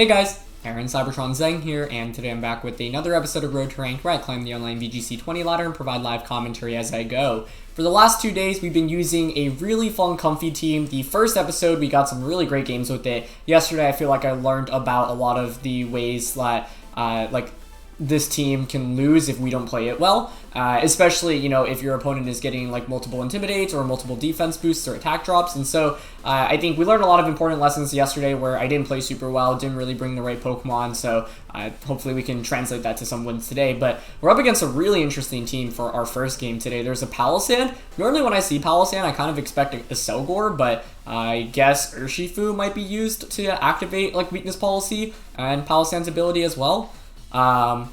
Hey guys, Aaron Cybertron Zeng here, and today I'm back with another episode of Road to Ranked where I climb the online VGC 20 ladder and provide live commentary as I go. For the last 2 days, we've been using a really fun Comfey team. The first episode, we got some really great games with it. Yesterday, I feel like I learned about a lot of the ways that, this team can lose if we don't play it well, especially, if your opponent is getting like multiple intimidates or multiple defense boosts or attack drops. And so I think we learned a lot of important lessons yesterday where I didn't play super well, didn't really bring the right Pokemon, so hopefully we can translate that to some wins today. But we're up against a really interesting team for our first game today. There's a Palossand. Normally when I see Palossand, I kind of expect a Selgor, but I guess Urshifu might be used to activate like Weakness Policy and Palossand's ability as well.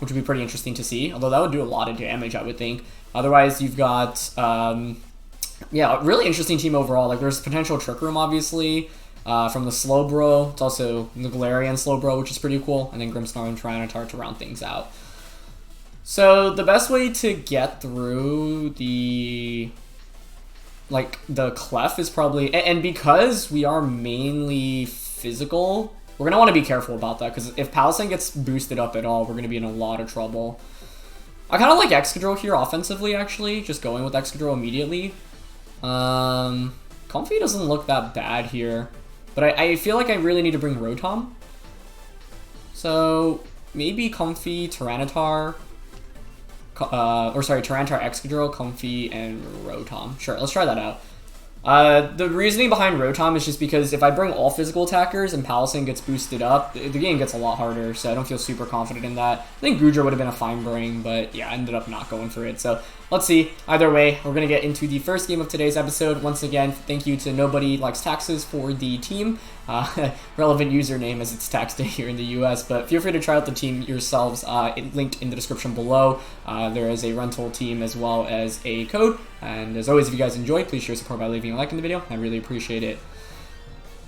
Which would be pretty interesting to see, although that would do a lot of damage, I would think. Otherwise, you've got, a really interesting team overall. Like, there's potential Trick Room, obviously, from the Slowbro. It's also the Galarian Slowbro, which is pretty cool, and then Grimmsnarl and Tyranitar to round things out. So, the best way to get through the Clef is probably, and because we are mainly physical, we're going to want to be careful about that, because if Palossand gets boosted up at all, we're going to be in a lot of trouble. I kind of like Excadrill here offensively, actually, just going with Excadrill immediately. Comfey doesn't look that bad here, but I feel like I really need to bring Rotom. So, maybe Comfey, Tyranitar, Tyranitar, Excadrill, Comfey, and Rotom. Sure, let's try that out. The reasoning behind Rotom is just because if I bring all physical attackers and Palossand gets boosted up, the game gets a lot harder, so I don't feel super confident in that. I think Goodra would have been a fine bring, but yeah, I ended up not going for it. So let's see. Either way, we're going to get into the first game of today's episode. Once again, thank you to nobodylikestaxes for the team. Relevant username as it's tax day here in the US, but feel free to try out the team yourselves. Linked in the description below. There is a rental team as well as a code. And as always, if you guys enjoy, please share support by leaving a like in the video. I really appreciate it.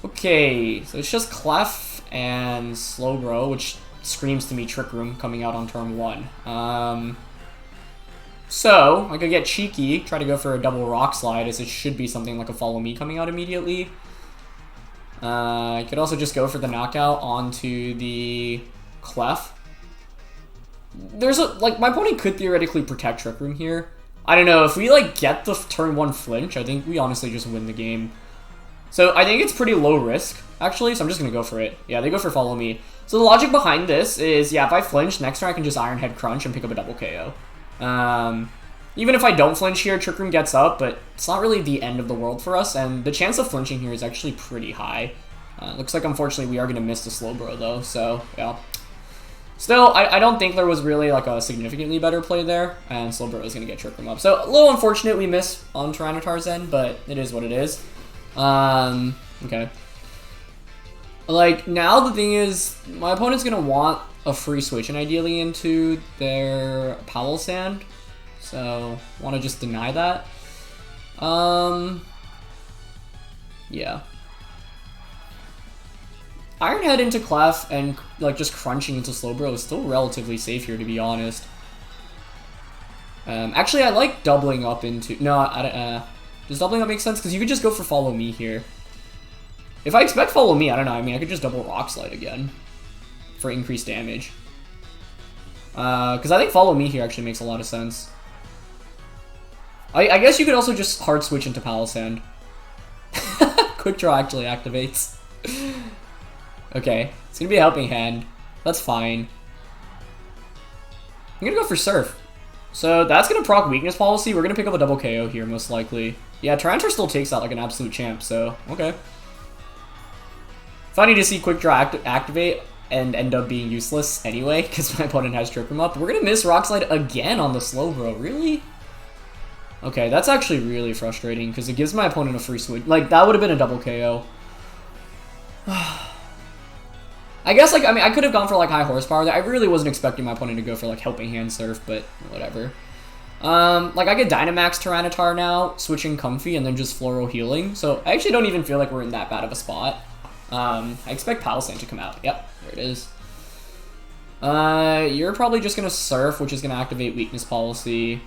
Okay, so it's just Clef and Slowbro, which screams to me Trick Room coming out on turn 1. So I could get cheeky, try to go for a double Rock Slide, as it should be something like a Follow Me coming out immediately. I could also just go for the knockout onto the Clef. There's my opponent could theoretically protect Trick Room here. I don't know, if we get the turn 1 flinch, I think we honestly just win the game. So I think it's pretty low risk, actually, so I'm just gonna go for it. Yeah, they go for Follow Me. So the logic behind this is, yeah, if I flinch, next turn I can just Iron Head Crunch and pick up a double KO. Even if I don't flinch here, Trick Room gets up, but it's not really the end of the world for us, and the chance of flinching here is actually pretty high. Looks like, unfortunately, we are going to miss the Slowbro, though, so, yeah. Still, I don't think there was really, a significantly better play there, and Slowbro is going to get Trick Room up. So, a little unfortunate we miss on Tyranitar's end, but it is what it is. Okay. Now the thing is, my opponent's going to want a free switch, and ideally into their Palossand. So, want to just deny that. Yeah. Iron Head into Clef and, just crunching into Slowbro is still relatively safe here, to be honest. Actually, I like doubling up into... No, does doubling up make sense? Because you could just go for Follow Me here. If I expect Follow Me, I don't know. I mean, I could just double Rock Slide again for increased damage. Because I think Follow Me here actually makes a lot of sense. I guess you could also just hard switch into Palossand. Quick Draw actually activates. Okay, it's gonna be a helping hand. That's fine. I'm gonna go for Surf. So that's gonna proc Weakness Policy. We're gonna pick up a double KO here, most likely. Yeah, Tyranitar still takes that like an absolute champ, so okay. Funny to see Quick Draw activate and end up being useless anyway, because my opponent has Trick Room up. We're gonna miss Rock Slide again on the Slowbro, really? Okay, that's actually really frustrating, because it gives my opponent a free switch. That would have been a double KO. I guess, I could have gone for, high horsepower there. I really wasn't expecting my opponent to go for, Helping Hand Surf, but whatever. I could Dynamax Tyranitar now, switching Comfey, and then just Floral Healing. So, I actually don't even feel like we're in that bad of a spot. I expect Palossand to come out. Yep, there it is. You're probably just going to Surf, which is going to activate Weakness Policy.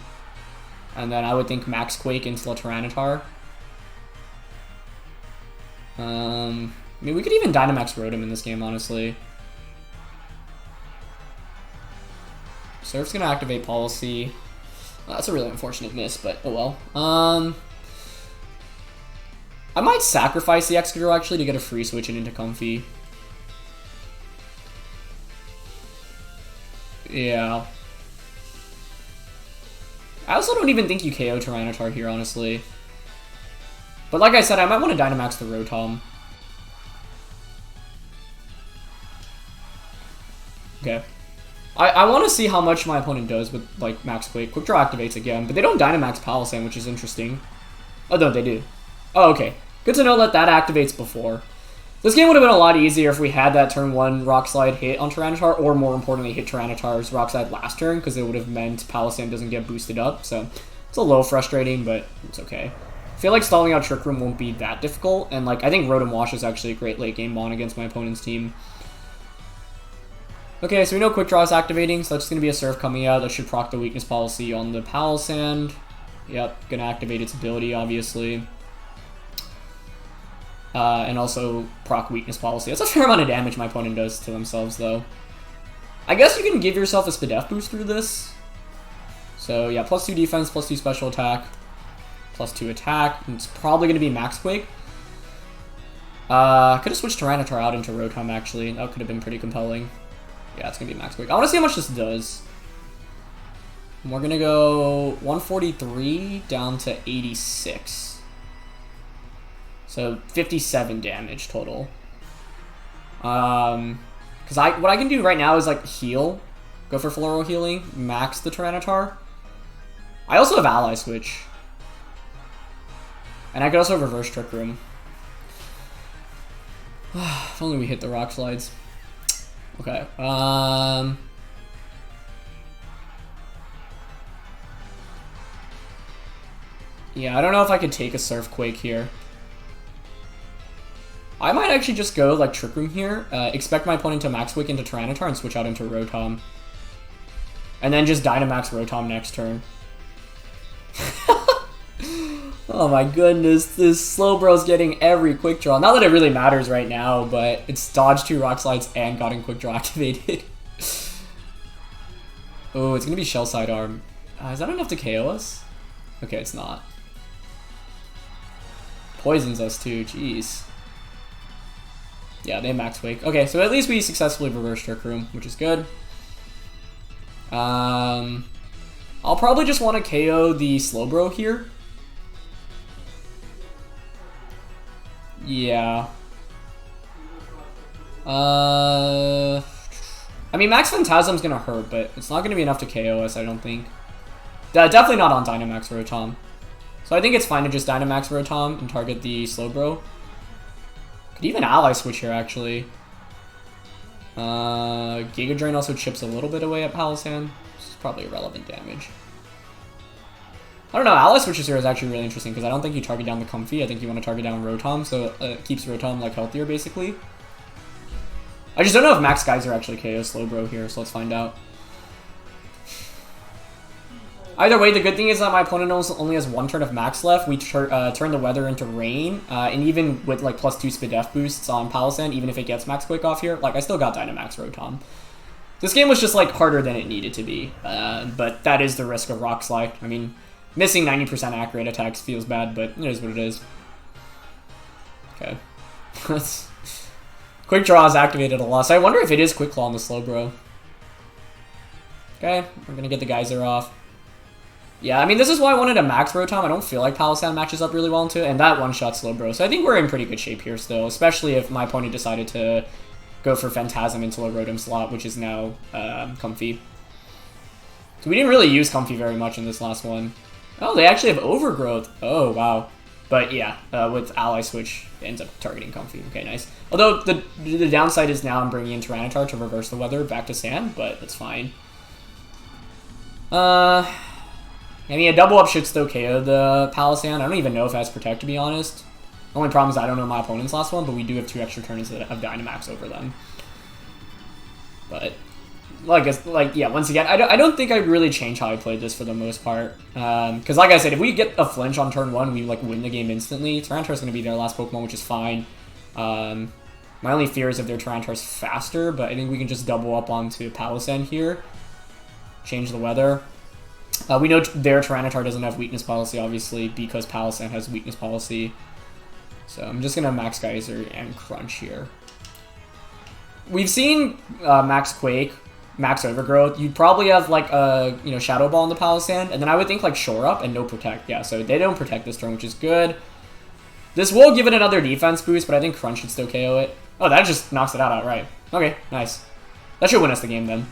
And then I would think Max Quake into the Tyranitar. I mean, we could even Dynamax Rotom in this game, honestly. Surf's gonna activate Policy. That's a really unfortunate miss, but oh well. I might sacrifice the Excadrill actually to get a free switch into Comfey. Yeah. I also don't even think you KO Tyranitar here, honestly. But like I said, I might want to Dynamax the Rotom. Okay. I want to see how much my opponent does with, like, Max Quake. Quick Draw activates again, but they don't Dynamax Palossand, which is interesting. Oh, no, they do. Oh, okay. Good to know that that activates before. This game would have been a lot easier if we had that turn 1 Rock Slide hit on Tyranitar, or more importantly, hit Tyranitar's Rock Slide last turn, because it would have meant Palossand doesn't get boosted up, so it's a little frustrating, but it's okay. I feel like stalling out Trick Room won't be that difficult, and, like, I think Rotom Wash is actually a great late game mon against my opponent's team. Okay, so we know Quick Draw is activating, so that's going to be a Surf coming out. That should proc the Weakness Policy on the Palossand. Yep, going to activate its ability, obviously. And also proc Weakness Policy. That's a fair amount of damage my opponent does to themselves, though. I guess you can give yourself a Spadef boost through this. So, yeah, +2 defense, +2 special attack, +2 attack. And it's probably going to be Max Quake. Could have switched Tyranitar out into Rotom, actually. That could have been pretty compelling. Yeah, it's going to be Max Quake. I want to see how much this does. We're going to go 143 down to 86. So 57 damage total. Because what I can do right now is like heal. Go for Floral Healing. Max the Tyranitar. I also have Ally Switch. And I could also reverse Trick Room. If only we hit the Rock Slides. Okay, yeah, I don't know if I could take a Surf Quake here. I might actually just go, like, Trick Room here, expect my opponent to Max Quake into Tyranitar and switch out into Rotom. And then just Dynamax Rotom next turn. Oh my goodness, this Slowbro's getting every Quick Draw. Not that it really matters right now, but it's dodged 2 Rock Slides and gotten Quick Draw activated. Oh, it's gonna be Shell Sidearm. Is that enough to KO us? Okay, it's not. Poisons us too, jeez. Yeah, they Max Wake. Okay, so at least we successfully reversed Trick Room, which is good. I'll probably just want to KO the Slowbro here. Yeah. I mean, Max Phantasm's gonna hurt, but it's not gonna be enough to KO us, I don't think. Definitely not on Dynamax Rotom. So I think it's fine to just Dynamax Rotom and target the Slowbro. Could even Ally Switch here, actually. Giga Drain also chips a little bit away at Palossand. This is probably irrelevant damage. I don't know, Ally Switches here is actually really interesting because I don't think you target down the Comfey. I think you want to target down Rotom, so it keeps Rotom like healthier, basically. I just don't know if Max Geyser actually KOs Slowbro here, so let's find out. Either way, the good thing is that my opponent only has 1 turn of Max left. We turn the Weather into Rain, and even with like +2 Spadef boosts on Palossand, even if it gets Max Quake off here, like I still got Dynamax Rotom. This game was just like harder than it needed to be, but that is the risk of Rock Slide. I mean, missing 90% accurate attacks feels bad, but it is what it is. Okay. Quick Draw is activated a lot, so I wonder if it is Quick Claw on the Slowbro. Okay, we're gonna get the Geyser off. Yeah, I mean, this is why I wanted a Max Rotom. I don't feel like Palossand matches up really well into it, and that one-shot Slowbro. So I think we're in pretty good shape here still, especially if my opponent decided to go for Phantasm into a Rotom slot, which is now Comfey. So we didn't really use Comfey very much in this last one. Oh, they actually have Overgrowth. Oh, wow. But yeah, with Ally Switch, it ends up targeting Comfey. Okay, nice. Although the downside is now I'm bringing in Tyranitar to reverse the weather back to Sand, but that's fine. I mean, a double up should still KO the Palossand. I don't even know if it has Protect, to be honest. The only problem is I don't know my opponent's last one, but we do have 2 extra turns of Dynamax over them. But, yeah, once again, I don't think I really changed how I played this for the most part. Because, like I said, if we get a flinch on turn 1, we, like, win the game instantly. Tyranitar's going to be their last Pokemon, which is fine. My only fear is if their Tyranitar's faster, but I think we can just double up onto Palossand here. change the weather. We know their Tyranitar doesn't have weakness policy, obviously, because Palossand has weakness policy. So I'm just going to Max Geyser and Crunch here. We've seen Max Quake, Max Overgrowth. You'd probably have like a Shadow Ball in the Palossand, and then I would think like Shore Up and no Protect. Yeah, so they don't protect this turn, which is good. This will give it another defense boost, but I think Crunch should still KO it. Oh, that just knocks it out outright. Okay, nice. That should win us the game then.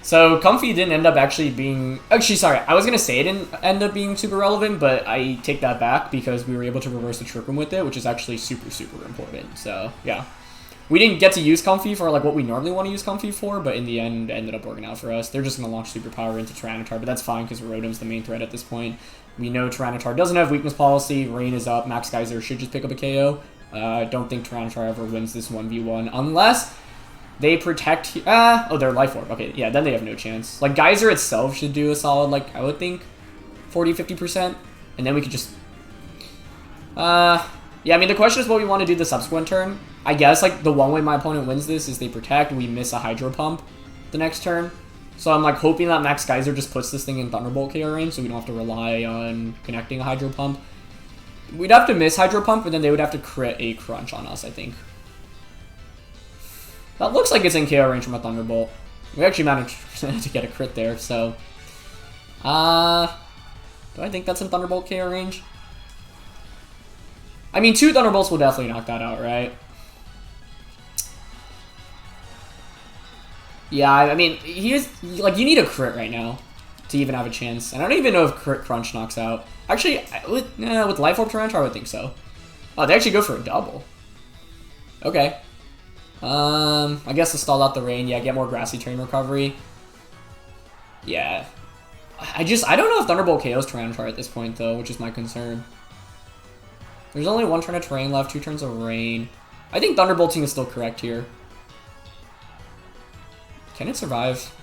So Comfey didn't end up actually being... Actually, sorry, I was going to say it didn't end up being super relevant, but I take that back because we were able to reverse the Trick Room with it, which is actually super, super important. So, yeah. We didn't get to use Comfey for like what we normally want to use Comfey for, but in the end, it ended up working out for us. They're just going to launch Superpower into Tyranitar, but that's fine because Rotom's the main threat at this point. We know Tyranitar doesn't have weakness policy, Rain is up, Max Geyser should just pick up a KO. I don't think Tyranitar ever wins this 1v1 unless they protect... oh, they're Life Orb. Okay, yeah, then they have no chance. Like, Geyser itself should do a solid, like, I would think 40-50%, and then we could just... yeah, I mean, the question is what we want to do the subsequent turn. I guess, like, the one way my opponent wins this is they protect, we miss a Hydro Pump the next turn. So I'm, like, hoping that Max Geyser just puts this thing in Thunderbolt KO range so we don't have to rely on connecting a Hydro Pump. We'd have to miss Hydro Pump, but then they would have to crit a Crunch on us, I think. That looks like it's in KO range from a Thunderbolt. We actually managed to get a crit there, so... do I think that's in Thunderbolt KO range? I mean, 2 Thunderbolts will definitely knock that out, right? Yeah, I mean, like, you need a crit right now to even have a chance. And I don't even know if crit Crunch knocks out. Actually, with Life Orb Tyranitar, I would think so. Oh, they actually go for a double. Okay. I guess to stall out the rain, yeah, get more Grassy Terrain recovery. Yeah. I don't know if Thunderbolt KOs Tyranitar at this point, though, which is my concern. There's only 1 turn of terrain left, 2 turns of rain. I think Thunderbolting is still correct here. Can it survive?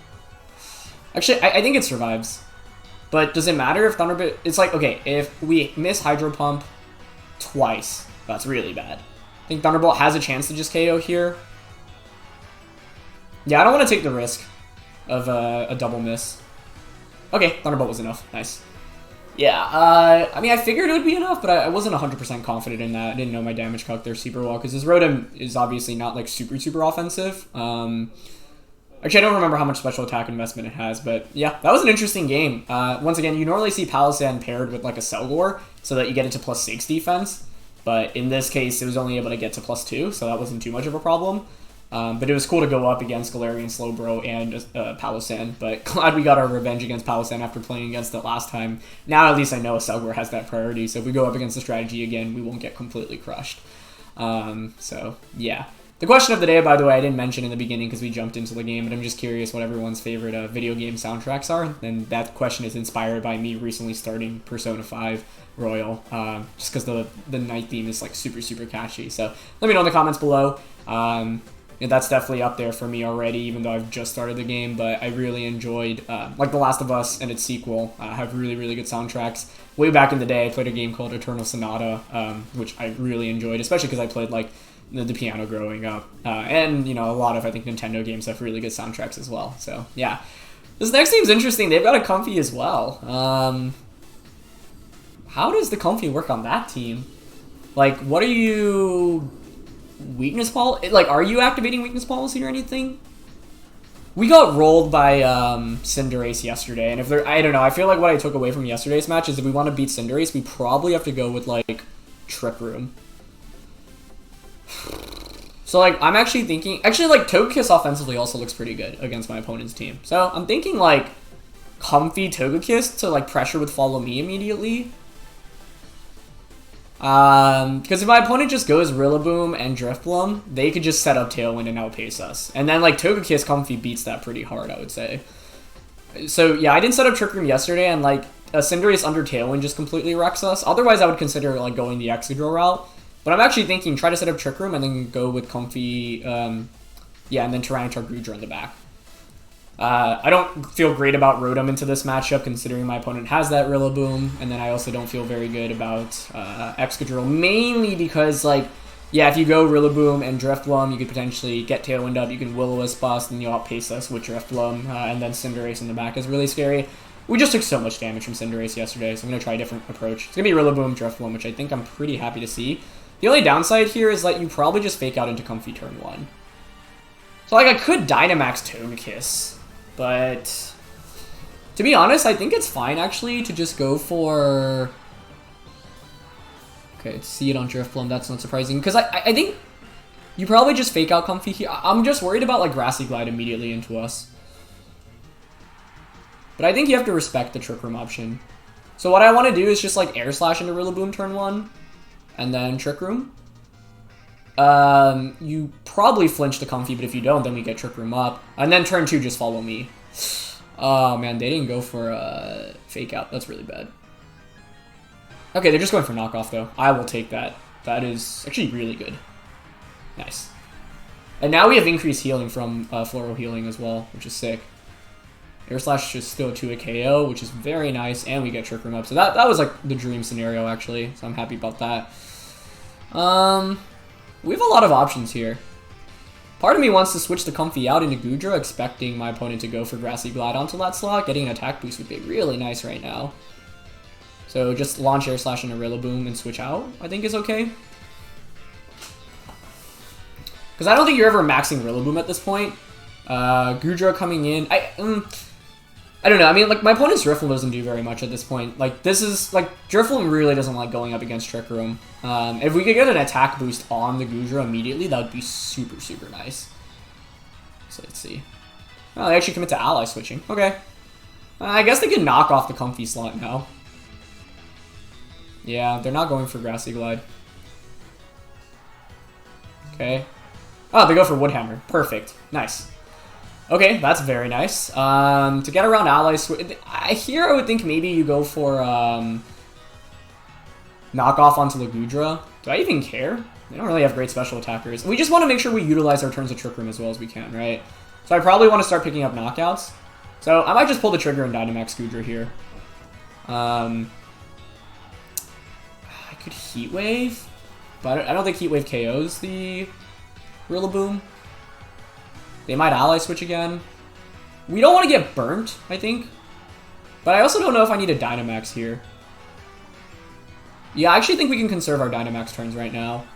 Actually, I think it survives. But does it matter if Thunderbolt... It's like, okay, if we miss Hydro Pump twice, that's really bad. I think Thunderbolt has a chance to just KO here. Yeah, I don't want to take the risk of a double miss. Okay, Thunderbolt was enough. Nice. Yeah, I mean, I figured it would be enough, but I wasn't 100% confident in that. I didn't know my damage calc there super well, because this Rotom is obviously not, like, super, super offensive. Actually, I don't remember how much special attack investment it has, but yeah, that was an interesting game. Once again, you normally see Palossand paired with, like, a Selgor, so that you get it to +6 defense. But in this case, it was only able to get to +2, so that wasn't too much of a problem. But it was cool to go up against Galarian Slowbro and Palossand, but glad we got our revenge against Palossand after playing against it last time. Now at least I know a Selgor has that priority, so if we go up against the strategy again, we won't get completely crushed. So, yeah. The question of the day, by the way, I didn't mention in the beginning because we jumped into the game, but I'm just curious what everyone's favorite video game soundtracks are, and that question is inspired by me recently starting Persona 5 Royal, just because the night theme is like super, super catchy. So let me know in the comments below. Yeah, that's definitely up there for me already, even though I've just started the game, but I really enjoyed, like The Last of Us and its sequel have really, really good soundtracks. Way back in the day, I played a game called Eternal Sonata, which I really enjoyed, especially because I played, like, the piano growing up. And, you know, a lot of, I think, Nintendo games have really good soundtracks as well. So, yeah. This next team's interesting. They've got a Comfey as well. How does the Comfey work on that team? Like, what are you... Weakness policy? Like, are you activating weakness policy or anything? We got rolled by Cinderace yesterday, and if there, I don't know, I feel like what I took away from yesterday's match is if we want to beat Cinderace, we probably have to go with, like, Trick Room. So, like, I'm actually thinking... Actually, like, Togekiss offensively also looks pretty good against my opponent's team. So, I'm thinking, like, Comfey Togekiss to, like, pressure with Follow Me immediately. Because if my opponent just goes Rillaboom and Drifbloom, they could just set up Tailwind and outpace us. And then, like, Togekiss Comfey beats that pretty hard, I would say. So, yeah, I didn't set up Trick Room yesterday, and, like, a Cinderace under Tailwind just completely wrecks us. Otherwise, I would consider, like, going the Excadrill route. But I'm actually thinking, try to set up Trick Room and then go with Comfey, yeah, and then Tyranitar Greedra in the back. I don't feel great about Rotom into this matchup, considering my opponent has that Rillaboom, and then I also don't feel very good about Excadrill, mainly because, like, yeah, if you go Rillaboom and Drifloon, you could potentially get Tailwind up. You can Will-O-Wisp Bust, and you'll outpace us with Drifloon, and then Cinderace in the back is really scary. We just took so much damage from Cinderace yesterday, so I'm going to try a different approach. It's going to be Rillaboom, Drifloon, which I think I'm pretty happy to see. The only downside here is that you probably just fake out into Comfey turn 1. So, like, I could Dynamax Togekiss, but to be honest, I think it's fine, actually, to just go for... Okay, see it on Drifloon, that's not surprising. Because I think you probably just fake out Comfey here. I'm just worried about, like, Grassy Glide immediately into us. But I think you have to respect the Trick Room option. So what I want to do is just, like, Air Slash into Rillaboom turn 1, and then Trick Room. You probably flinch the Comfey, but if you don't, then we get Trick Room up. And then turn 2, just follow me. Oh, man, they didn't go for fake out. That's really bad. Okay, they're just going for knockoff, though. I will take that. That is actually really good. Nice. And now we have increased healing from Floral Healing as well, which is sick. Air Slash just still to a KO, which is very nice, and we get Trick Room up. So that was like the dream scenario, actually, so I'm happy about that. We have a lot of options here. Part of me wants to switch the Comfey out into Goodra, expecting my opponent to go for Grassy Glide onto that slot. Getting an attack boost would be really nice right now. So just launch Air Slash into Rillaboom and switch out, I think is okay. Because I don't think you're ever maxing Rillaboom at this point. Goodra coming in. I don't know. I mean, like, my opponent's Drifloon doesn't do very much at this point. Like, this is, like, Drifloon really doesn't like going up against Trick Room. If we could get an attack boost on the Goodra immediately, that would be super, super nice. So let's see. Oh, they actually commit to ally switching. Okay. I guess they can knock off the Comfey slot now. Yeah, they're not going for Grassy Glide. Okay. Oh, they go for Woodhammer. Perfect. Nice. Okay, that's very nice. To get around allies, here I would think maybe you go for knockoff onto the Goodra. Do I even care? They don't really have great special attackers. We just want to make sure we utilize our turns of Trick Room as well as we can, right? So I probably want to start picking up knockouts. So I might just pull the trigger and Dynamax Goodra here. I could Heat Wave, but I don't think Heat Wave KOs the Rillaboom. They might ally switch again. We don't want to get burnt, I think. But I also don't know if I need a Dynamax here. Yeah, I actually think we can conserve our Dynamax turns right now.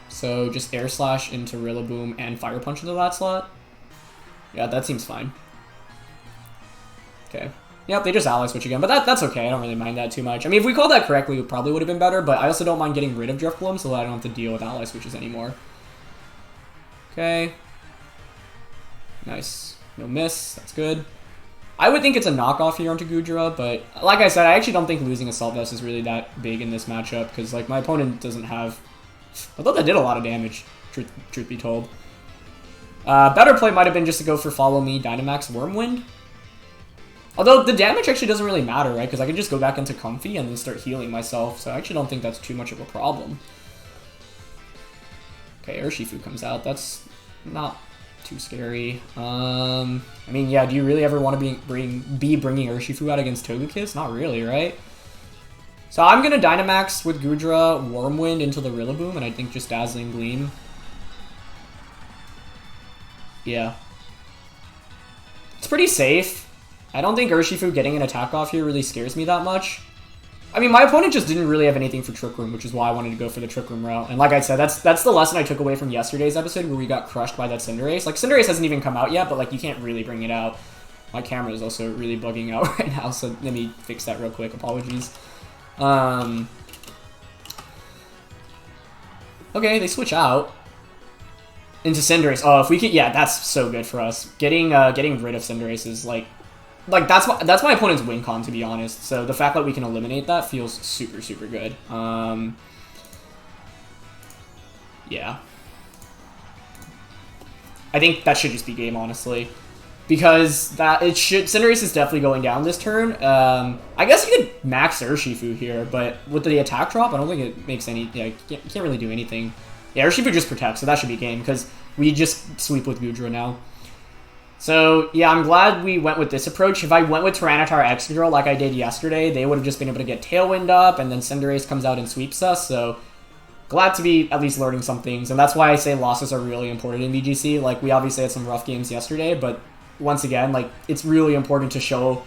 So just Air Slash into Rillaboom and Fire Punch into that slot. Yeah, that seems fine. Okay. Yep, they just ally switch again, but that's okay. I don't really mind that too much. I mean, if we called that correctly, it probably would have been better, but I also don't mind getting rid of Drifloon so that I don't have to deal with ally switches anymore. Okay. Nice. No miss. That's good. I would think it's a knockoff here onto Goodra, but like I said, I actually don't think losing Assault Vest is really that big in this matchup, because like my opponent doesn't have... I thought that did a lot of damage, truth be told. Better play might have been just to go for Follow Me, Dynamax, Wormwind. Although the damage actually doesn't really matter, right? Because I can just go back into Comfey and then start healing myself, so I actually don't think that's too much of a problem. Okay, Urshifu comes out. That's not too scary. I mean, yeah, do you really ever want to be bringing Urshifu out against Togekiss? Not really, right? So I'm going to Dynamax with Goodra, Wormwind into the Rillaboom, and I think just Dazzling Gleam. Yeah. It's pretty safe. I don't think Urshifu getting an attack off here really scares me that much. I mean, my opponent just didn't really have anything for Trick Room, which is why I wanted to go for the Trick Room route. And like I said, that's the lesson I took away from yesterday's episode where we got crushed by that Cinderace. Like, Cinderace hasn't even come out yet, but like you can't really bring it out. My camera is also really bugging out right now, so let me fix that real quick. Apologies. Okay, they switch out into Cinderace. Oh, if we could, yeah, that's so good for us. Getting rid of Cinderace is like that's my opponent's win con, to be honest. So the fact that we can eliminate that feels super, super good. Yeah. I think that should just be game, honestly. Because Cinderace is definitely going down this turn. I guess you could max Urshifu here, but with the attack drop, I don't think it makes any... Yeah, you can't really do anything. Yeah, Urshifu just protects, so that should be game, because we just sweep with Goodra now. So, yeah, I'm glad we went with this approach. If I went with Tyranitar Excadrill like I did yesterday, they would have just been able to get Tailwind up, and then Cinderace comes out and sweeps us, so glad to be at least learning some things, and that's why I say losses are really important in VGC. Like, we obviously had some rough games yesterday, but once again, like, it's really important to show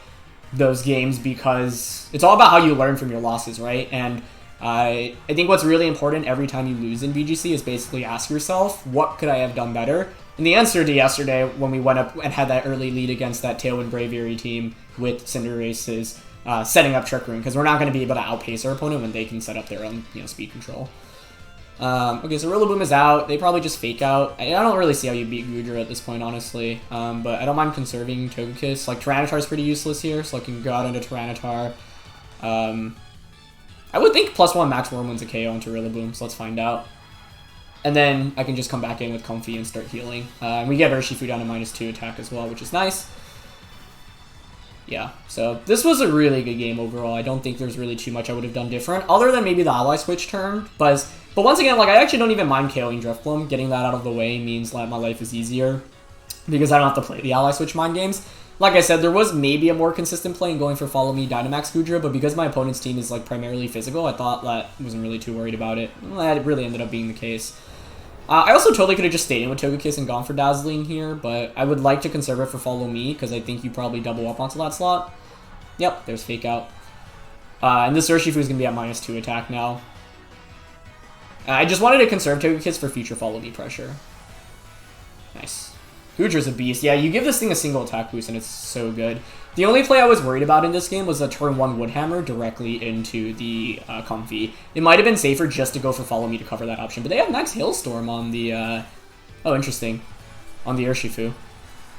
those games because it's all about how you learn from your losses, right? And I think what's really important every time you lose in VGC is basically ask yourself, what could I have done better? And the answer to yesterday, when we went up and had that early lead against that Tailwind Braviary team with Cinderace, is setting up Trick Room, because we're not going to be able to outpace our opponent when they can set up their own, speed control. Okay, so Rillaboom is out. They probably just fake out. I don't really see how you beat Goodra at this point, honestly. But I don't mind conserving Togekiss. Like, Tyranitar's pretty useless here, so I can go out into Tyranitar. I would think +1 Max Wormwood's a KO into Rillaboom, so let's find out. And then I can just come back in with Comfey and start healing. And we get Urshifu down to -2 attack as well, which is nice. Yeah, so this was a really good game overall. I don't think there's really too much I would have done different, other than maybe the Ally Switch turn. But once again, like, I actually don't even mind KOing Drifblim. Getting that out of the way means that my life is easier, because I don't have to play the Ally Switch mind games. Like I said, there was maybe a more consistent play in going for Follow Me Dynamax Goodra, but because my opponent's team is, like, primarily physical, I thought that I wasn't really too worried about it. Well, that really ended up being the case. I also totally could have just stayed in with Togekiss and gone for Dazzling here, but I would like to conserve it for Follow Me, because I think you probably double up onto that slot. Yep, there's Fake Out. And this Urshifu is going to be at -2 attack now. I just wanted to conserve Togekiss for future Follow Me pressure. Nice. Goodra's a beast. Yeah, you give this thing a single attack boost and it's so good. The only play I was worried about in this game was a turn 1 Woodhammer directly into the Comfey. It might have been safer just to go for Follow Me to cover that option, but they have Max Hailstorm on the... oh, interesting. On the Urshifu.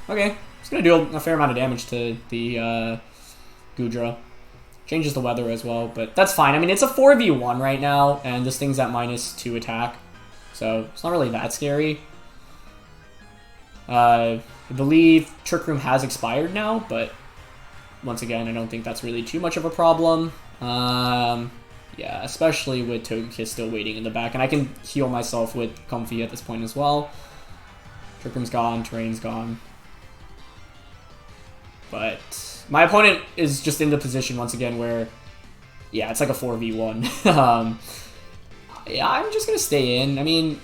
Okay, it's going to do a fair amount of damage to the Goodra. Changes the weather as well, but that's fine. I mean, it's a 4v1 right now, and this thing's at -2 attack, so it's not really that scary. I believe Trick Room has expired now, but once again, I don't think that's really too much of a problem. Yeah, especially with Togekiss still waiting in the back, and I can heal myself with Comfey at this point as well. Trick Room's gone, Terrain's gone. But my opponent is just in the position once again where, yeah, it's like a 4v1. Yeah, I'm just going to stay in. I mean,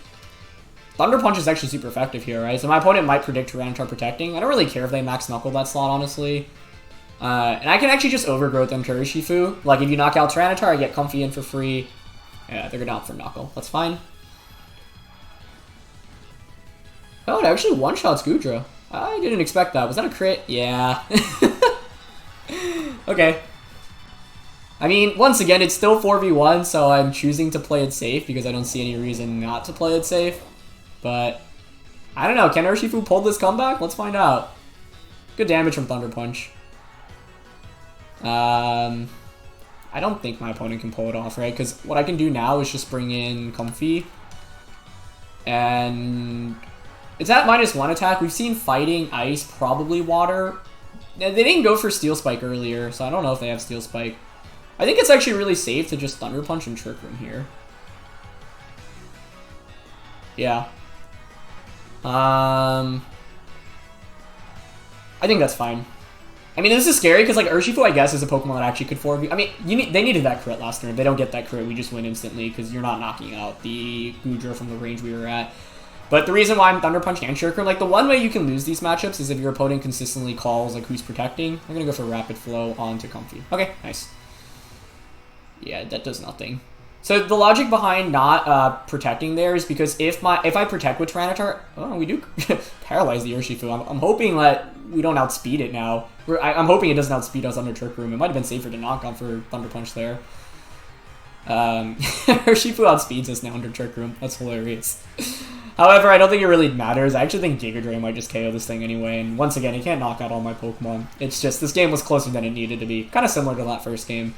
Thunder Punch is actually super effective here, right? So my opponent might predict Tyranitar protecting. I don't really care if they Max Knuckle that slot, honestly. And I can actually just overgrowth them to Urshifu. Like, if you knock out Tyranitar, I get Comfey in for free. Yeah, they're going out for Knuckle. That's fine. Oh, it actually one-shots Goodra. I didn't expect that. Was that a crit? Yeah. Okay. I mean, once again, it's still 4v1, so I'm choosing to play it safe because I don't see any reason not to play it safe. But, I don't know. Can Urshifu pull this comeback? Let's find out. Good damage from Thunder Punch. I don't think my opponent can pull it off, right? Because what I can do now is just bring in Comfey. And it's at -1 attack. We've seen Fighting, Ice, probably Water. They didn't go for Steel Spike earlier, so I don't know if they have Steel Spike. I think it's actually really safe to just Thunder Punch and Trick Room here. Yeah. I think that's fine. I mean, this is scary because, like, Urshifu, I guess, is a Pokemon that actually could 4v... I mean, they needed that crit last turn. If they don't get that crit, we just win instantly because you're not knocking out the Goodra from the range we were at. But the reason why I'm Thunder Punch and Trick Room, like, the one way you can lose these matchups is if your opponent consistently calls, like, who's protecting. I'm going to go for Rapid Flow onto Comfey. Okay, nice. Yeah, that does nothing. So the logic behind not protecting there is because if I protect with Tyranitar, oh, we do paralyze the Urshifu. I'm hoping that we don't outspeed it now. I'm hoping it doesn't outspeed us under Trick Room. It might have been safer to not go for Thunder Punch there. Urshifu outspeeds us now under Trick Room. That's hilarious. However, I don't think it really matters. I actually think Giga Drain might just KO this thing anyway. And once again, it can't knock out all my Pokemon. It's just, this game was closer than it needed to be. Kind of similar to that first game.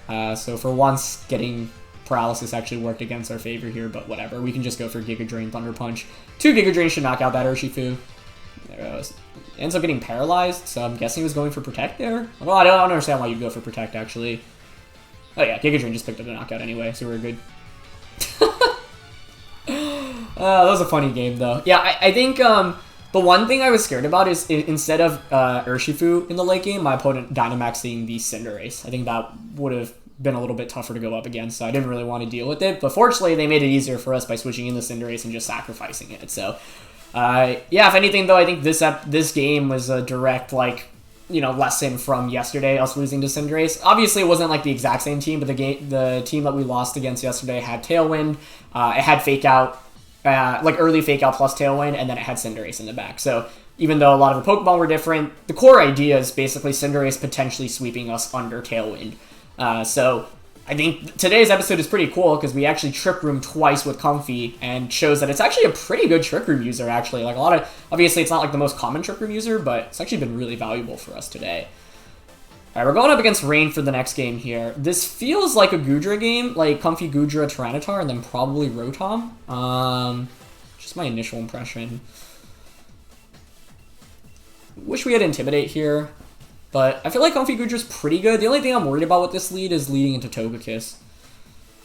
So for once, getting Paralysis actually worked against our favor here, but whatever. We can just go for Giga Drain, Thunder Punch. 2 Giga Drain should knock out that Urshifu. There it goes. Ends up getting paralyzed, so I'm guessing he was going for Protect there. Well, I don't understand why you'd go for Protect, actually. Oh yeah, Giga Drain just picked up the knockout anyway, so we're good. That was a funny game, though. Yeah, I think the one thing I was scared about is instead of Urshifu in the late game, my opponent Dynamaxing the Cinderace. I think that would have been a little bit tougher to go up against, so I didn't really want to deal with it. But fortunately, they made it easier for us by switching in the Cinderace and just sacrificing it. So, yeah, if anything, though, I think this game was a direct, like, lesson from yesterday, us losing to Cinderace. Obviously, it wasn't like the exact same team, but the team that we lost against yesterday had Tailwind. It had Fake Out, like early Fake Out plus Tailwind, and then it had Cinderace in the back. So even though a lot of the Pokemon were different, the core idea is basically Cinderace potentially sweeping us under Tailwind. So I think today's episode is pretty cool because we actually Trick Room twice with Comfey and shows that it's actually a pretty good Trick Room user, actually. Like obviously it's not like the most common Trick Room user, but it's actually been really valuable for us today. Alright, we're going up against Rain for the next game here. This feels like a Goodra game, like Comfey, Goodra, Tyranitar, and then probably Rotom. Just my initial impression. Wish we had Intimidate here. But I feel like Comfey Goodra's pretty good. The only thing I'm worried about with this lead is leading into Togekiss.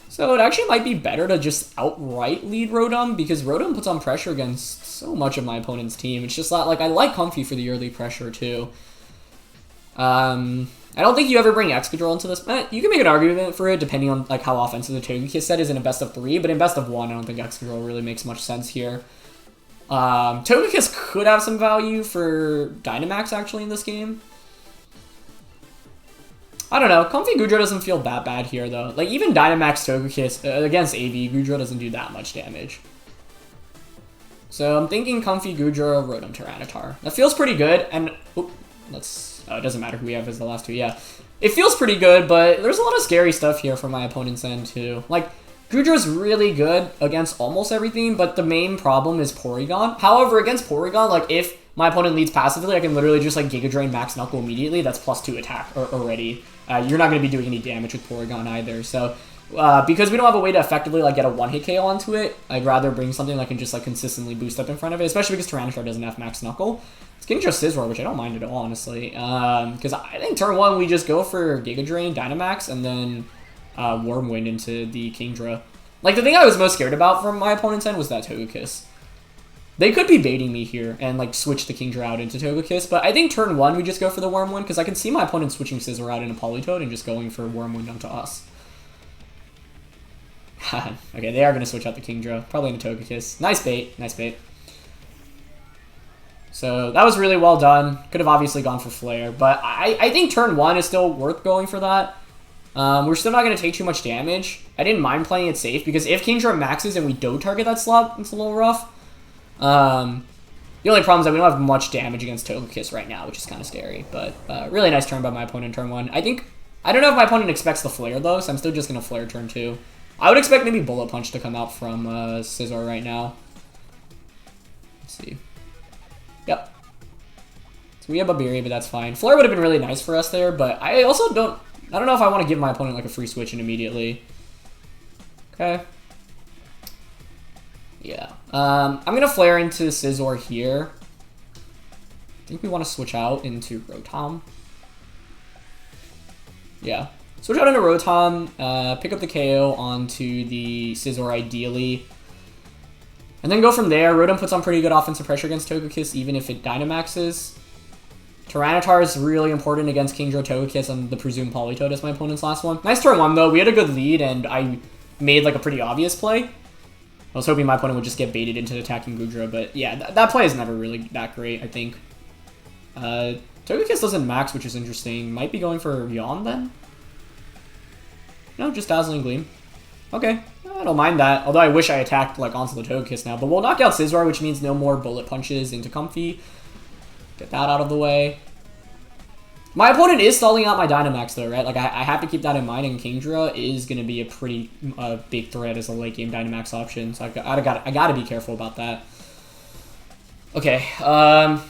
So it actually might be better to just outright lead Rotom, because Rotom puts on pressure against so much of my opponent's team. It's just not, like, I like Comfey for the early pressure, too. I don't think you ever bring Excadrill into this. You can make an argument for it, depending on like how offensive the Togekiss set is in a best of 3, but in best of 1, I don't think Excadrill really makes much sense here. Togekiss could have some value for Dynamax, actually, in this game. I don't know. Comfey Goodra doesn't feel that bad here, though. Like, even Dynamax Togekiss against AV, Goodra doesn't do that much damage. So I'm thinking Comfey Goodra, Rotom, Tyranitar. That feels pretty good, and... Oop, it doesn't matter who we have as the last two, yeah. It feels pretty good, but there's a lot of scary stuff here from my opponent's end, too. Like, Goodra's really good against almost everything, but the main problem is Porygon. However, against Porygon, like, if my opponent leads passively, I can literally just, like, Giga Drain Max Knuckle immediately. That's +2 attack already. You're not going to be doing any damage with Porygon either, so... because we don't have a way to effectively, like, get a one-hit KO onto it, I'd rather bring something that can just, like, consistently boost up in front of it, especially because Tyranitar doesn't have Max Knuckle. It's getting just Scizor, which I don't mind at all, honestly. Because I think turn 1, we just go for Giga Drain, Dynamax, and then Wormwind into the Kingdra. Like, the thing I was most scared about from my opponent's end was that Togekiss. They could be baiting me here and, like, switch the Kingdra out into Togekiss, but I think turn 1, we just go for the Wormwind, because I can see my opponent switching Scizor out into Politoed and just going for Wormwind onto us. Okay, they are going to switch out the Kingdra. Probably into Togekiss. Nice bait. Nice bait. So that was really well done. Could have obviously gone for Flare, but I think turn 1 is still worth going for that. We're still not going to take too much damage. I didn't mind playing it safe, because if Kingdra maxes and we don't target that slot, it's a little rough. The only problem is that we don't have much damage against Togekiss right now, which is kind of scary. But really nice turn by my opponent turn 1. I don't know if my opponent expects the Flare, though, so I'm still just going to Flare turn 2. I would expect maybe Bullet Punch to come out from Scizor right now. Let's see. Yep. So we have Babiri, but that's fine. Flare would have been really nice for us there, but I also don't know if I want to give my opponent like a free switch in immediately. Okay. Yeah. I'm going to Flare into Scizor here. I think we want to switch out into Rotom. Yeah. Switch out into Rotom, pick up the KO onto the Scizor ideally. And then go from there. Rotom puts on pretty good offensive pressure against Togekiss, even if it Dynamaxes. Tyranitar is really important against Kingdra, Togekiss, and the presumed Politoed as my opponent's last one. Nice turn 1, though. We had a good lead, and I made like a pretty obvious play. I was hoping my opponent would just get baited into attacking Goodra, but yeah, that play is never really that great, I think. Togekiss doesn't max, which is interesting. Might be going for Yawn, then? No, just Dazzling Gleam. Okay, I don't mind that. Although I wish I attacked like onto the Togekiss now. But we'll knock out Scizor, which means no more Bullet Punches into Comfey. Get that out of the way. My opponent is stalling out my Dynamax though, right? Like I have to keep that in mind, and Kingdra is going to be a pretty big threat as a late game Dynamax option. So I gotta be careful about that. Okay,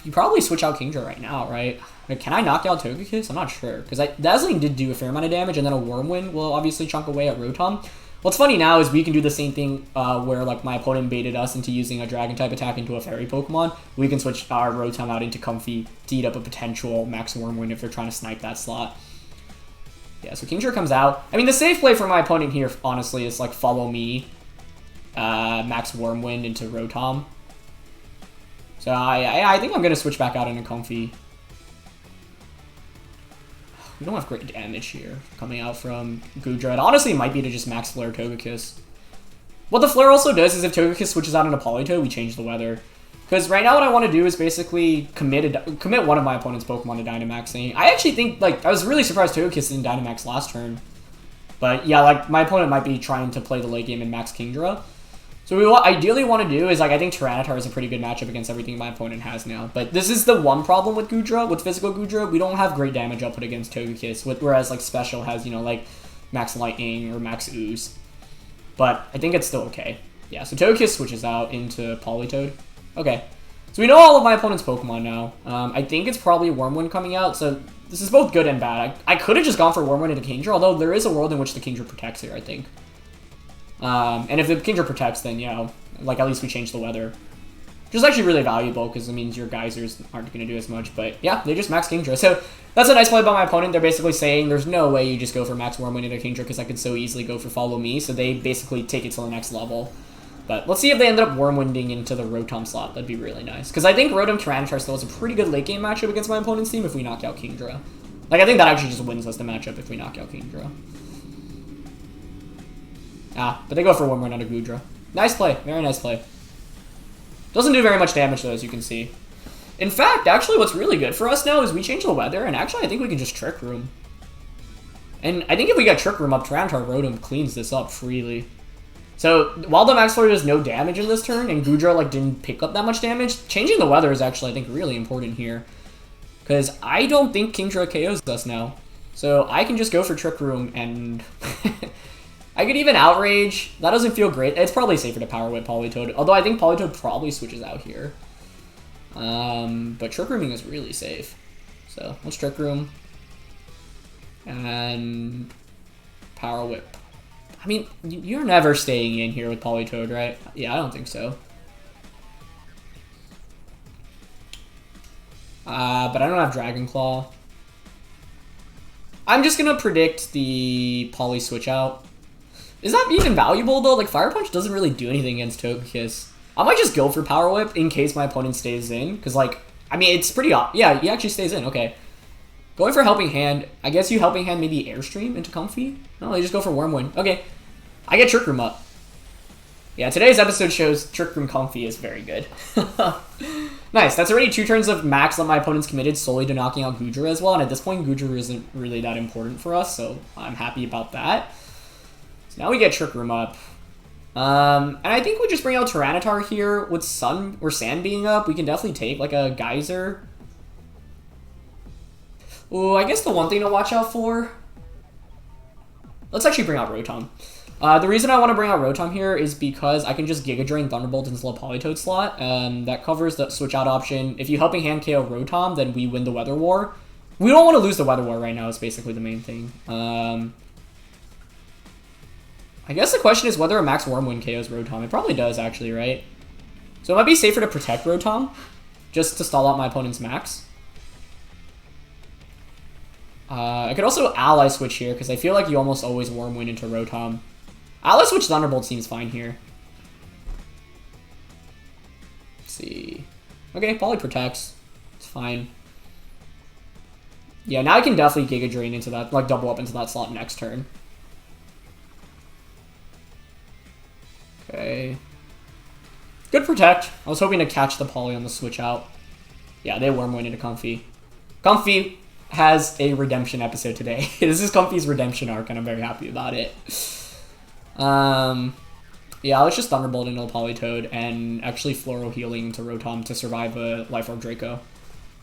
you probably switch out Kingdra right now, right? Like, can I knock out Togekiss? I'm not sure, because Dazzling did do a fair amount of damage, and then a Wormwind will obviously chunk away at Rotom. What's funny now is we can do the same thing where like my opponent baited us into using a Dragon-type attack into a Fairy Pokemon. We can switch our Rotom out into Comfey to eat up a potential Max Wormwind if they're trying to snipe that slot. Yeah, so Kingdra comes out. I mean, the safe play for my opponent here, honestly, is like follow me, Max Wormwind into Rotom. So I think I'm going to switch back out into Comfey. we don't have great damage here coming out from Goodra. It honestly might be to just max Flare Togekiss. What the Flare also does is if Togekiss switches out into Politoed, we change the weather. Because right now what I want to do is basically commit one of my opponent's Pokemon to Dynamaxing. I actually think, like, I was really surprised Togekiss didn't Dynamax last turn. But yeah, like, my opponent might be trying to play the late game and max Kingdra. So what we ideally want to do is, like, I think Tyranitar is a pretty good matchup against everything my opponent has now. But this is the one problem with Goodra, with physical Goodra. We don't have great damage output against Togekiss, whereas, like, Special has, you know, like, max Lightning or max Ooze. But I think it's still okay. Yeah, so Togekiss switches out into Politoed. Okay. So we know all of my opponent's Pokemon now. I think it's probably Wormwind coming out, so this is both good and bad. I could have just gone for Wormwind into Kingdra, although there is a world in which the Kingdra protects here, I think. And if the Kingdra protects, then, you know, like, at least we change the weather. Which is actually really valuable, because it means your geysers aren't going to do as much. But, yeah, they just max Kingdra. So, that's a nice play by my opponent. They're basically saying there's no way you just go for max Wormwind into Kingdra, because I could so easily go for Follow Me. So, they basically take it to the next level. But let's see if they end up Wormwinding into the Rotom slot. That'd be really nice. Because I think Rotom Tyranitar still has a pretty good late game matchup against my opponent's team if we knock out Kingdra. Like, I think that actually just wins us the matchup if we knock out Kingdra. Ah, but they go for Wormwind onto Goodra. Nice play. Very nice play. Doesn't do very much damage, though, as you can see. In fact, actually, what's really good for us now is we change the weather, and actually, I think we can just Trick Room. And I think if we get Trick Room up, Tyranitar Rotom cleans this up freely. So, while the Max Flare does no damage in this turn, and Goodra, like, didn't pick up that much damage, changing the weather is actually, I think, really important here. Because I don't think Kingdra KOs us now. So, I can just go for Trick Room, and... I could even Outrage. That doesn't feel great. It's probably safer to Power Whip Politoed, although I think Politoed probably switches out here. But Trick Rooming is really safe. So, let's Trick Room. And... Power Whip. I mean, you're never staying in here with Politoed, right? Yeah, I don't think so. But I don't have Dragon Claw. I'm just gonna predict the Poly switch out. Is that even valuable, though? Like, Fire Punch doesn't really do anything against Togekiss. I might just go for Power Whip in case my opponent stays in. Because, like, I mean, it's pretty... Yeah, he actually stays in. Okay. Going for Helping Hand. I guess you Helping Hand maybe Airstream into Comfey? No, they just go for Wormwind. Okay. I get Trick Room up. Yeah, today's episode shows Trick Room Comfey is very good. Nice. That's already 2 turns of max that my opponent's committed solely to knocking out Goodra as well. And at this point, Goodra isn't really that important for us. So I'm happy about that. So now we get Trick Room up. And I think we just bring out Tyranitar here with Sun or Sand being up. We can definitely take like a Geyser. Oh, I guess the one thing to watch out for... Let's actually bring out Rotom. The reason I want to bring out Rotom here is because I can just Giga Drain Thunderbolt into the Politoed slot. That covers the switch out option. If you Helping Hand KO Rotom, then we win the Weather War. We don't want to lose the Weather War right now is basically the main thing. I guess the question is whether a Max Wormwind KOs Rotom. It probably does, actually, right? So it might be safer to protect Rotom, just to stall out my opponent's Max. I could also Ally Switch here, because I feel like you almost always Wormwind into Rotom. Ally Switch Thunderbolt seems fine here. Let's see. Okay, Poly protects. It's fine. Yeah, now I can definitely Giga Drain into that, like double up into that slot next turn. Okay. Good protect. I was hoping to catch the Poly on the switch out. Yeah, they Wormwind into Comfey. Comfey has a redemption episode today. This is Comfey's redemption arc, and I'm very happy about it. Yeah, let's just Thunderbolt into the Politoed and actually Floral Healing into Rotom to survive a Life Orb Draco.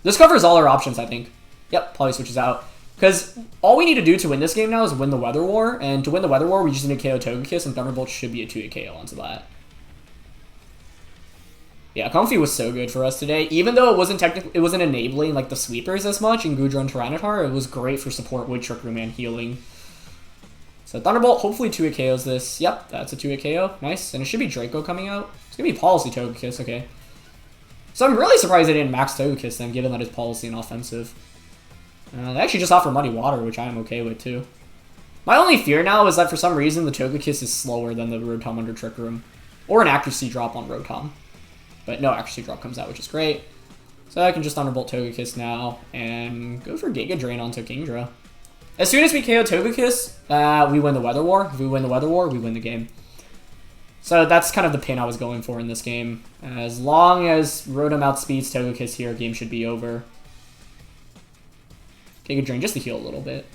This covers all our options, I think. Yep, Poly switches out. Because all we need to do to win this game now is win the Weather War, and to win the Weather War, we just need to KO Togekiss, and Thunderbolt should be a 2-hit KO onto that. Yeah, Comfey was so good for us today. Even though it wasn't enabling like the sweepers as much in Goodra and Tyranitar, it was great for support with Trick Room and healing. So Thunderbolt hopefully 2-hit KOs this. Yep, that's a 2-hit KO. Nice. And it should be Draco coming out. It's gonna be Policy Togekiss, okay. So I'm really surprised they didn't max Togekiss then, given that it's Policy and offensive. They actually just offer Muddy Water, which I am okay with too. My only fear now is that for some reason the Togekiss is slower than the Rotom under Trick Room. Or an accuracy drop on Rotom. But no accuracy drop comes out, which is great. So I can just Thunderbolt Togekiss now and go for Giga Drain onto Kingdra. As soon as we KO Togekiss, we win the Weather War. If we win the Weather War, we win the game. So that's kind of the pin I was going for in this game. As long as Rotom outspeeds Togekiss here, game should be over. Giga Drain just to heal a little bit.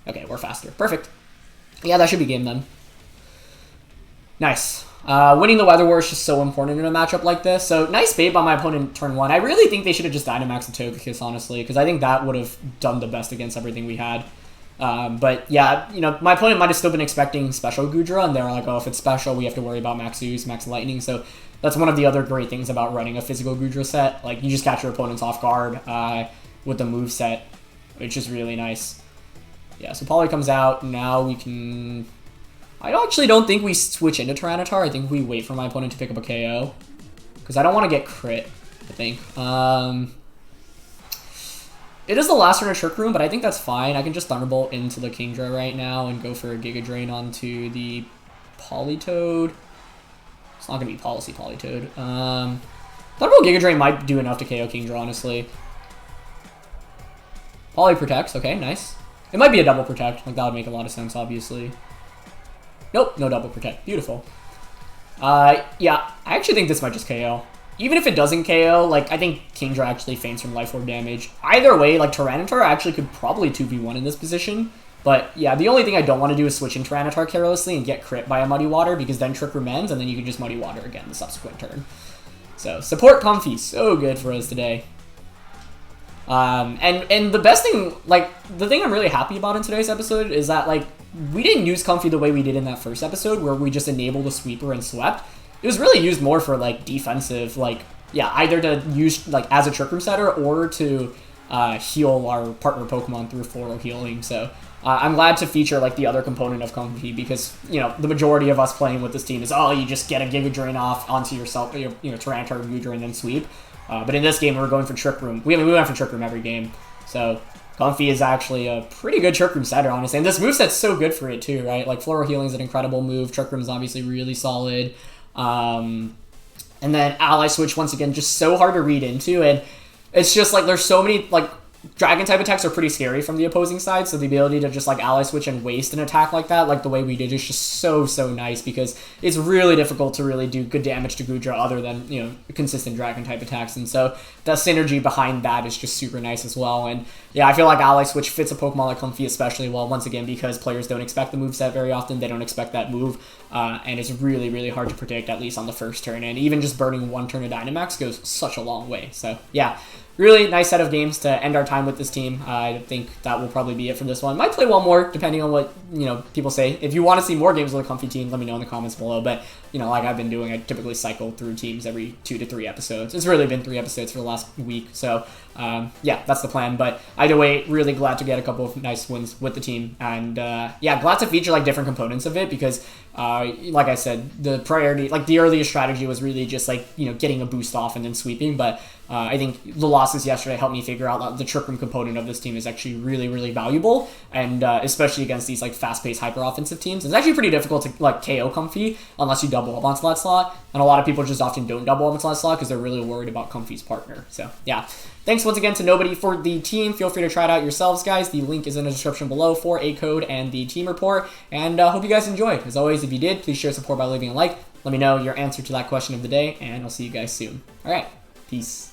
Okay, we're faster. Perfect. Yeah, that should be game then. Nice. Winning the Weather War is just so important in a matchup like this. So, nice bait by my opponent turn 1. I really think they should have just Dynamaxed the Togekiss, honestly, because I think that would have done the best against everything we had. But, yeah, you know, my opponent might have still been expecting Special Goodra, and they were like, oh, if it's Special, we have to worry about Max Ooze, Max Lightning. So, that's one of the other great things about running a physical Goodra set. Like, you just catch your opponents off guard with the move set, which is really nice. Yeah, so Poly comes out. Now we can... I actually don't think we switch into Tyranitar. I think we wait for my opponent to pick up a KO. Because I don't want to get crit, I think. It is the last turn of Trick Room, but I think that's fine. I can just Thunderbolt into the Kingdra right now and go for a Giga Drain onto the Politoed. It's not going to be Policy Politoed. Thunderbolt Giga Drain might do enough to KO Kingdra, honestly. Poly protects. Okay, nice. It might be a double protect. Like, that would make a lot of sense, obviously. Nope, no double protect. Beautiful. Yeah, I actually think this might just KO. Even if it doesn't KO, like, I think Kingdra actually faints from Life Orb damage. Either way, like, Tyranitar actually could probably 2v1 in this position. But, yeah, the only thing I don't want to do is switch in Tyranitar carelessly and get crit by a Muddy Water, because then Trick Room ends, and then you can just Muddy Water again the subsequent turn. So, support Comfey. So good for us today. And the best thing, like, the thing I'm really happy about in today's episode is that, like, we didn't use Comfey the way we did in that first episode where we just enabled a sweeper and swept. It was really used more for, like, defensive, like, yeah, either to use, like, as a Trick Room setter or to heal our partner Pokemon through floral healing. So I'm glad to feature, like, the other component of Comfey because, you know, the majority of us playing with this team is, oh, you just get a Giga Drain off onto yourself, you know, Tyranitar, Goodra, and then sweep. But in this game, we're going for Trick Room. We went for Trick Room every game. So Comfey is actually a pretty good Trick Room setter, honestly. And this moveset's so good for it, too, right? Like, Floral Healing is an incredible move. Trick Room is obviously really solid. And then Ally Switch, once again, just so hard to read into. And it's just, like, there's so many, like, Dragon-type attacks are pretty scary from the opposing side, so the ability to just, like, Ally Switch and waste an attack like that, like the way we did, is just so, so nice, because it's really difficult to really do good damage to Goodra other than, you know, consistent Dragon-type attacks, and so the synergy behind that is just super nice as well, and yeah, I feel like Ally Switch fits a Pokemon like Comfey especially well, once again, because players don't expect the moveset very often, they don't expect that move, and it's really, really hard to predict, at least on the first turn, and even just burning one turn of Dynamax goes such a long way, so yeah. Really nice set of games to end our time with this team. I think that will probably be it for this one. Might play one more, depending on what, you know, people say. If you want to see more games with a Comfey team, let me know in the comments below. But, you know, like I've been doing, I typically cycle through teams every 2 to 3 episodes. It's really been 3 episodes for the last week. So, yeah, that's the plan. But either way, really glad to get a couple of nice wins with the team. And, yeah, glad to feature, like, different components of it because, like I said, the priority, like, the earlier strategy was really just, like, you know, getting a boost off and then sweeping. But I think the losses yesterday helped me figure out that the Trick Room component of this team is actually really, really valuable, and especially against these like fast-paced, hyper-offensive teams. It's actually pretty difficult to like KO Comfey unless you double up onto that slot, and a lot of people just often don't double up onto that slot because they're really worried about Comfey's partner. So yeah, thanks once again to Nobody for the team. Feel free to try it out yourselves, guys. The link is in the description below for a code and the team report, and hope you guys enjoyed. As always, if you did, please share support by leaving a like. Let me know your answer to that question of the day, and I'll see you guys soon. All right, peace.